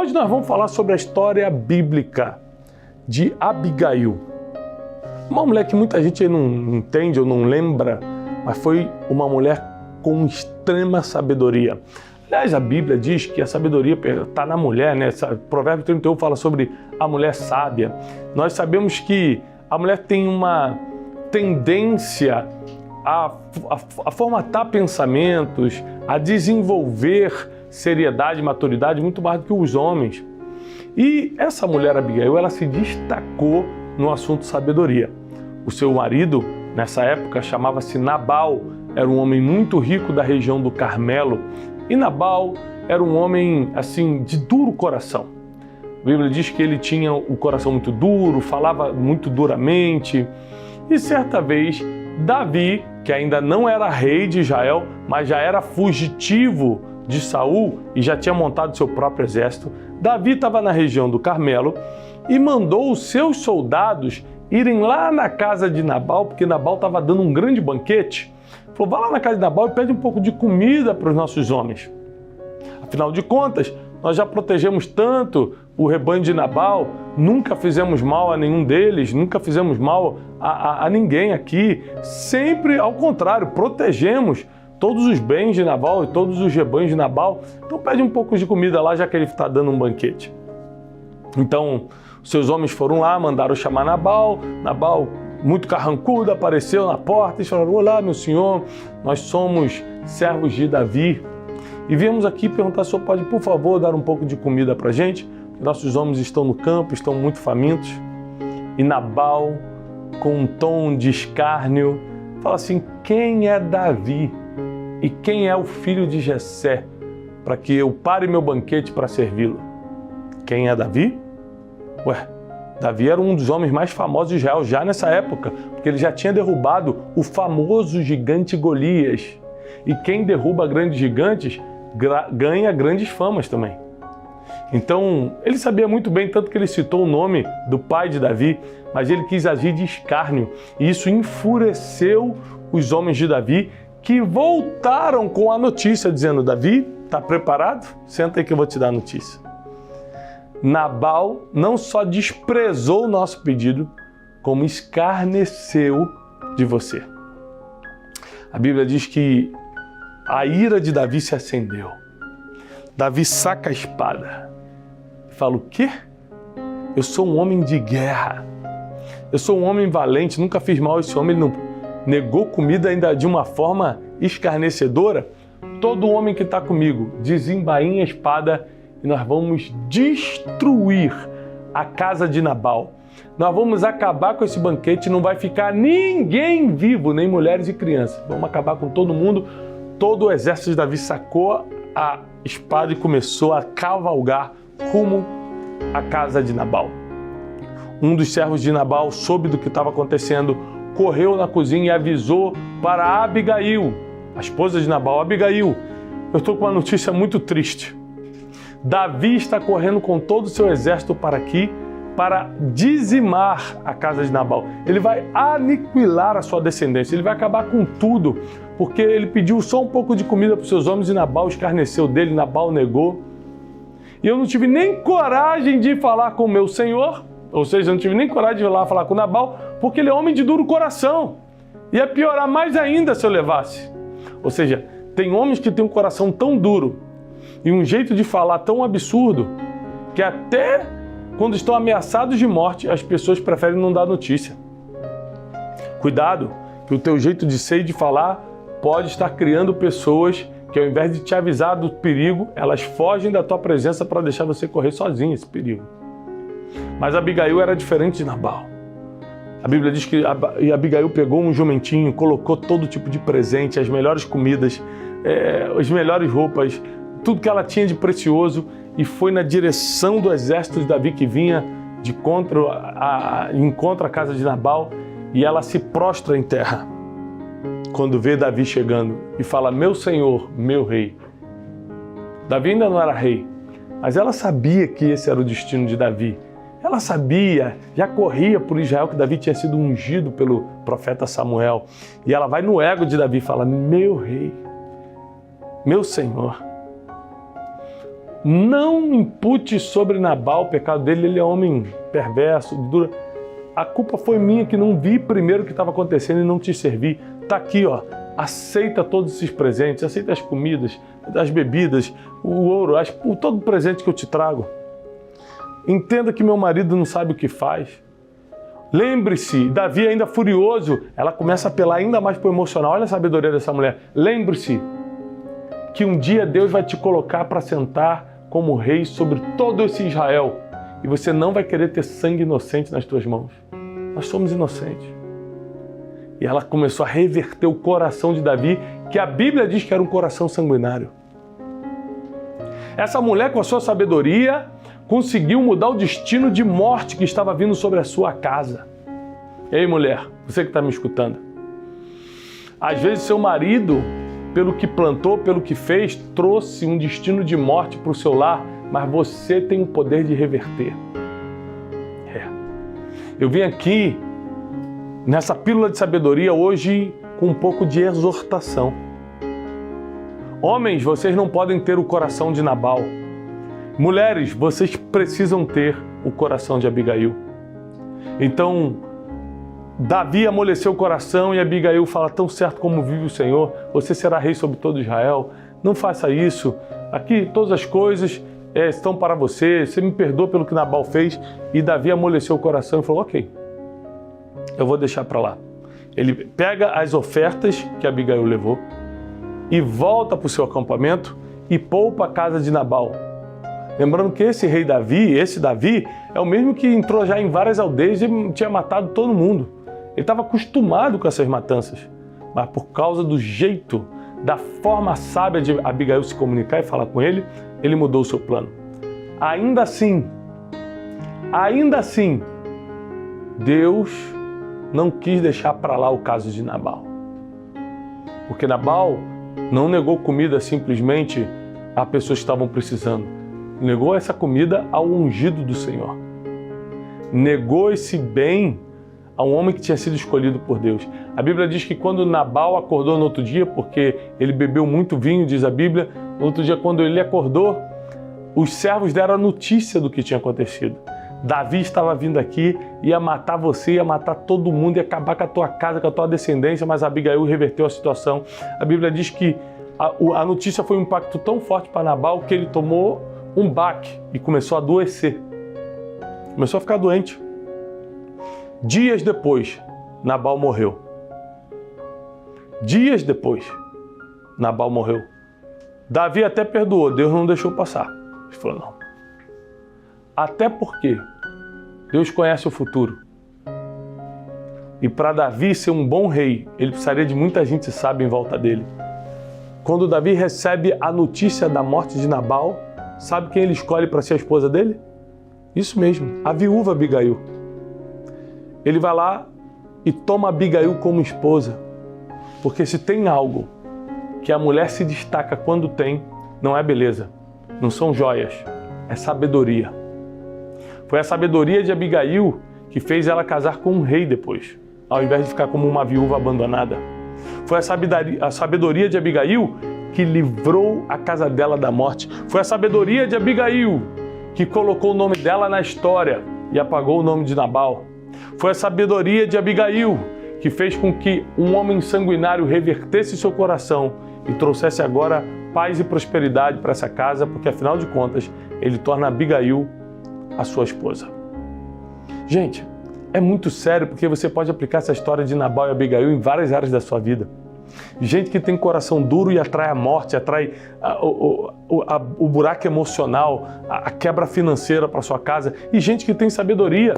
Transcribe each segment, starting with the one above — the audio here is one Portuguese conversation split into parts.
Hoje nós vamos falar sobre a história bíblica de Abigail. Uma mulher que muita gente não entende ou não lembra, mas foi uma mulher com extrema sabedoria. Aliás, a Bíblia diz que a sabedoria está na mulher, né? Provérbio 31 fala sobre a mulher sábia. Nós sabemos que a mulher tem uma tendência a formatar pensamentos, a desenvolver seriedade e maturidade muito mais do que os homens. E essa mulher Abigail, ela se destacou no assunto sabedoria. O seu marido, nessa época, chamava-se Nabal, era um homem muito rico da região do Carmelo. E Nabal era um homem, assim, de duro coração. A Bíblia diz que ele tinha o coração muito duro, falava muito duramente. E certa vez, Davi, que ainda não era rei de Israel, mas já era fugitivo de Saul e já tinha montado seu próprio exército, Davi estava na região do Carmelo e mandou os seus soldados irem lá na casa de Nabal, porque Nabal estava dando um grande banquete. Falou, vá lá na casa de Nabal e pede um pouco de comida para os nossos homens. Afinal de contas, nós já protegemos tanto o rebanho de Nabal, nunca fizemos mal a nenhum deles, nunca fizemos mal a ninguém aqui. Sempre ao contrário, protegemos todos os bens de Nabal e todos os rebanhos de Nabal. Então pede um pouco de comida lá, já que ele está dando um banquete. Então, seus homens foram lá, mandaram chamar Nabal. Nabal, muito carrancudo, apareceu na porta e falou, olá, meu senhor, nós somos servos de Davi. E viemos aqui perguntar se o senhor pode, por favor, dar um pouco de comida para a gente? Nossos homens estão no campo, estão muito famintos. E Nabal, com um tom de escárnio, fala assim, quem é Davi? E quem é o filho de Jessé, para que eu pare meu banquete para servi-lo? Quem é Davi? Ué, Davi era um dos homens mais famosos de Israel já nessa época, porque ele já tinha derrubado o famoso gigante Golias. E quem derruba grandes gigantes ganha grandes famas também. Então, ele sabia muito bem, tanto que ele citou o nome do pai de Davi, mas ele quis agir de escárnio. E isso enfureceu os homens de Davi, que voltaram com a notícia, dizendo, Davi, está preparado? Senta aí que eu vou te dar a notícia. Nabal não só desprezou o nosso pedido, como escarneceu de você. A Bíblia diz que a ira de Davi se acendeu. Davi saca a espada e fala, o quê? Eu sou um homem de guerra. Eu sou um homem valente, nunca fiz mal a esse homem, ele não negou comida ainda de uma forma escarnecedora. Todo homem que está comigo, desembainha a espada e nós vamos destruir a casa de Nabal. Nós vamos acabar com esse banquete, não vai ficar ninguém vivo, nem mulheres e crianças. Vamos acabar com todo mundo. Todo o exército de Davi sacou a espada e começou a cavalgar rumo à casa de Nabal. Um dos servos de Nabal soube do que estava acontecendo, correu na cozinha e avisou para Abigail, a esposa de Nabal. Abigail, eu estou com uma notícia muito triste. Davi está correndo com todo o seu exército para aqui, para dizimar a casa de Nabal. Ele vai aniquilar a sua descendência, ele vai acabar com tudo, porque ele pediu só um pouco de comida para os seus homens e Nabal escarneceu dele, Nabal negou. E eu não tive nem coragem de falar com o meu senhor, ou seja, eu não tive nem coragem de ir lá falar com Nabal, porque ele é homem de duro coração. Ia piorar mais ainda se eu levasse. Ou seja, tem homens que têm um coração tão duro e um jeito de falar tão absurdo que até quando estão ameaçados de morte, as pessoas preferem não dar notícia. Cuidado, que o teu jeito de ser e de falar pode estar criando pessoas que, ao invés de te avisar do perigo, elas fogem da tua presença para deixar você correr sozinho esse perigo. Mas Abigail era diferente de Nabal. A Bíblia diz que Abigail pegou um jumentinho, colocou todo tipo de presente, as melhores comidas, as melhores roupas, tudo que ela tinha de precioso, e foi na direção do exército de Davi que vinha de encontro à casa de Nabal, e ela se prostra em terra quando vê Davi chegando e fala, meu senhor, meu rei. Davi ainda não era rei, mas ela sabia que esse era o destino de Davi. Ela sabia, já corria por Israel que Davi tinha sido ungido pelo profeta Samuel. E ela vai no ego de Davi e fala, meu rei, meu senhor. Não impute sobre Nabal o pecado dele, ele é homem perverso, duro. A culpa foi minha que não vi primeiro o que estava acontecendo e não te servi. Está aqui, ó. Aceita todos esses presentes, aceita as comidas, as bebidas, o ouro, todo presente que eu te trago. Entenda que meu marido não sabe o que faz. Lembre-se, Davi ainda furioso, ela começa a apelar ainda mais para o emocional. Olha a sabedoria dessa mulher. Lembre-se que um dia Deus vai te colocar para sentar como rei sobre todo esse Israel. E você não vai querer ter sangue inocente nas tuas mãos. Nós somos inocentes. E ela começou a reverter o coração de Davi, que a Bíblia diz que era um coração sanguinário. Essa mulher, com a sua sabedoria, conseguiu mudar o destino de morte que estava vindo sobre a sua casa. E aí, mulher, você que está me escutando. Às vezes seu marido, pelo que plantou, pelo que fez, trouxe um destino de morte para o seu lar, mas você tem o poder de reverter. Eu vim aqui, nessa pílula de sabedoria, hoje com um pouco de exortação. Homens, vocês não podem ter o coração de Nabal. Mulheres, vocês precisam ter o coração de Abigail. Então, Davi amoleceu o coração e Abigail fala: tão certo como vive o Senhor, você será rei sobre todo Israel. Não faça isso. Aqui todas as coisas estão para você. Você me perdoa pelo que Nabal fez. E Davi amoleceu o coração e falou: ok, eu vou deixar para lá. Ele pega as ofertas que Abigail levou e volta para o seu acampamento e poupa a casa de Nabal. Lembrando que esse rei Davi, é o mesmo que entrou já em várias aldeias e tinha matado todo mundo. Ele estava acostumado com essas matanças, mas por causa do jeito, da forma sábia de Abigail se comunicar e falar com ele, ele mudou o seu plano. Ainda assim, Deus não quis deixar para lá o caso de Nabal. Porque Nabal não negou comida simplesmente a pessoas que estavam precisando. Negou essa comida ao ungido do Senhor. Negou esse bem a um homem que tinha sido escolhido por Deus. A Bíblia diz que quando Nabal acordou no outro dia, porque ele bebeu muito vinho, diz a Bíblia, no outro dia quando ele acordou, os servos deram a notícia do que tinha acontecido. Davi estava vindo aqui, ia matar você, ia matar todo mundo, ia acabar com a tua casa, com a tua descendência, mas Abigail reverteu a situação. A Bíblia diz que a notícia foi um impacto tão forte para Nabal que ele tomou um baque e começou a adoecer. Começou a ficar doente. Dias depois, Nabal morreu. Dias depois, Nabal morreu. Davi até perdoou, Deus não deixou passar. Ele falou: não. Até porque Deus conhece o futuro. E para Davi ser um bom rei, ele precisaria de muita gente sábia em volta dele. Quando Davi recebe a notícia da morte de Nabal, sabe quem ele escolhe para ser a esposa dele? Isso mesmo, a viúva Abigail. Ele vai lá e toma Abigail como esposa. Porque se tem algo que a mulher se destaca quando tem, não é beleza, não são joias, é sabedoria. Foi a sabedoria de Abigail que fez ela casar com um rei depois, ao invés de ficar como uma viúva abandonada. Foi a sabedoria de Abigail que livrou a casa dela da morte. Foi a sabedoria de Abigail que colocou o nome dela na história e apagou o nome de Nabal. Foi a sabedoria de Abigail que fez com que um homem sanguinário revertesse seu coração e trouxesse agora paz e prosperidade para essa casa, porque afinal de contas, ele torna Abigail a sua esposa. Gente, é muito sério porque você pode aplicar essa história de Nabal e Abigail em várias áreas da sua vida. Gente que tem coração duro e atrai a morte, atrai o buraco emocional, a quebra financeira para sua casa. E gente que tem sabedoria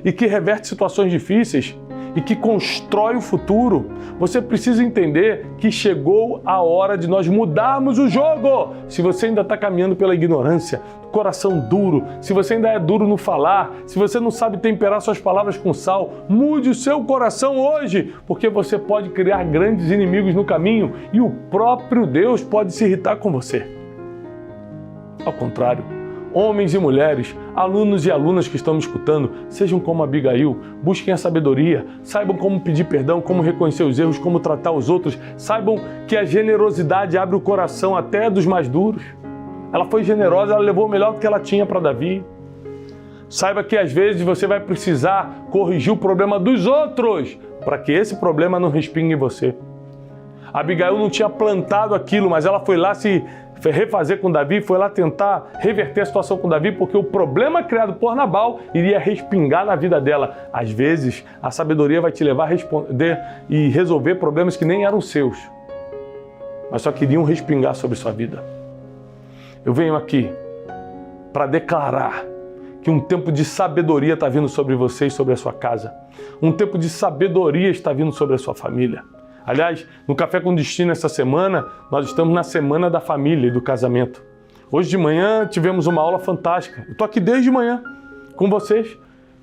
e que reverte situações difíceis e que constrói o futuro. Você precisa entender que chegou a hora de nós mudarmos o jogo. Se você ainda está caminhando pela ignorância, coração duro, se você ainda é duro no falar, se você não sabe temperar suas palavras com sal, mude o seu coração hoje, porque você pode criar grandes inimigos no caminho e o próprio Deus pode se irritar com você. Ao contrário, homens e mulheres, alunos e alunas que estão me escutando, sejam como Abigail, busquem a sabedoria, saibam como pedir perdão, como reconhecer os erros, como tratar os outros, saibam que a generosidade abre o coração até dos mais duros. Ela foi generosa, ela levou o melhor do que ela tinha para Davi. Saiba que às vezes você vai precisar corrigir o problema dos outros para que esse problema não respingue em você. Abigail não tinha plantado aquilo, mas ela foi lá se refazer com Davi, foi lá tentar reverter a situação com Davi, porque o problema criado por Nabal iria respingar na vida dela. Às vezes, a sabedoria vai te levar a responder e resolver problemas que nem eram seus, mas só queriam respingar sobre sua vida. Eu venho aqui para declarar que um tempo de sabedoria está vindo sobre você e sobre a sua casa. Um tempo de sabedoria está vindo sobre a sua família. Aliás, no Café com Destino essa semana, nós estamos na Semana da Família e do Casamento. Hoje de manhã tivemos uma aula fantástica. Eu estou aqui desde manhã com vocês.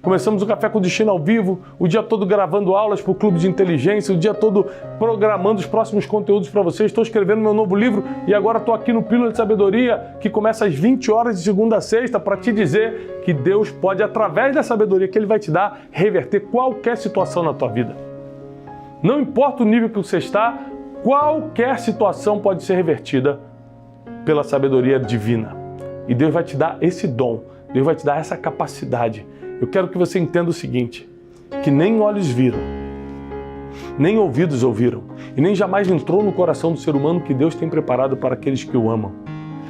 Começamos o Café com Destino ao vivo, o dia todo gravando aulas para o Clube de Inteligência, o dia todo programando os próximos conteúdos para vocês. Estou escrevendo meu novo livro e agora estou aqui no Pílula de Sabedoria, que começa às 20 horas de segunda a sexta, para te dizer que Deus pode, através da sabedoria que Ele vai te dar, reverter qualquer situação na tua vida. Não importa o nível que você está, qualquer situação pode ser revertida pela sabedoria divina. E Deus vai te dar esse dom, Deus vai te dar essa capacidade. Eu quero que você entenda o seguinte, que nem olhos viram, nem ouvidos ouviram, e nem jamais entrou no coração do ser humano que Deus tem preparado para aqueles que o amam.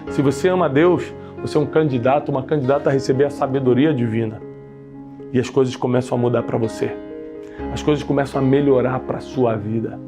Se você ama Deus, você é um candidato, uma candidata a receber a sabedoria divina. E as coisas começam a mudar para você. As coisas começam a melhorar para a sua vida.